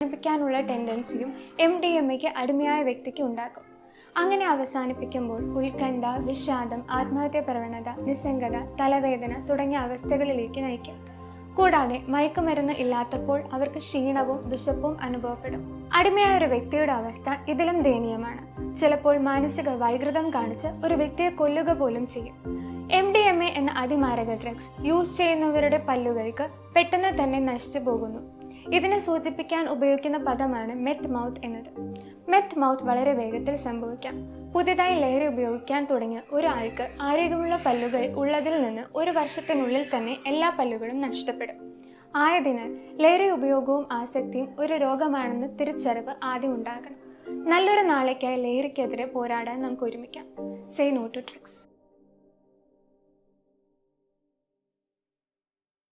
അവസാനിപ്പിക്കാനുള്ള ടെൻഡൻസിയും MDMAക്ക് അടിമയായ വ്യക്തിക്ക് ഉണ്ടാക്കും. അങ്ങനെ അവസാനിപ്പിക്കുമ്പോൾ ഉത്കണ്ഠ, വിഷാദം, ആത്മഹത്യാ പ്രവണത, നിസ്സംഗത, തലവേദന തുടങ്ങിയ അവസ്ഥകളിലേക്ക് നയിക്കും. കൂടാതെ മയക്കുമരുന്ന് ഇല്ലാത്തപ്പോൾ അവർക്ക് ക്ഷീണവും വിശപ്പും അനുഭവപ്പെടും. അടിമയായ ഒരു വ്യക്തിയുടെ അവസ്ഥ ഇതിലും ദയനീയമാണ്. ചിലപ്പോൾ മാനസിക വൈകൃതം കാണിച്ച് ഒരു വ്യക്തിയെ കൊല്ലുക പോലും ചെയ്യും. MDMA എന്ന അതിമാരക ഡ്രഗ്സ് യൂസ് ചെയ്യുന്നവരുടെ പല്ലുകൾക്ക് പെട്ടെന്ന് തന്നെ നശിച്ചു പോകുന്നു. ഇതിനെ സൂചിപ്പിക്കാൻ ഉപയോഗിക്കുന്ന പദമാണ് മെത്ത് മൗത്ത് എന്നത്. മെത്ത് മൗത്ത് വളരെ വേഗത്തിൽ സംഭവിക്കാം. പുതിയതായി ലഹരി ഉപയോഗിക്കാൻ തുടങ്ങിയ ഒരാൾക്ക് ആരോഗ്യമുള്ള പല്ലുകൾ ഉള്ളതിൽ നിന്ന് 1 വർഷത്തിനുള്ളിൽ തന്നെ എല്ലാ പല്ലുകളും നഷ്ടപ്പെടും. ആയതിനാൽ ലഹരി ഉപയോഗവും ആസക്തിയും ഒരു രോഗമാണെന്ന് തിരിച്ചറിവ് ആദ്യം ഉണ്ടാകണം. നല്ലൊരു നാളേക്കായി ലഹരിക്കെതിരെ പോരാടാൻ നമുക്ക് ഒരുമിക്കാം. Say no to drugs.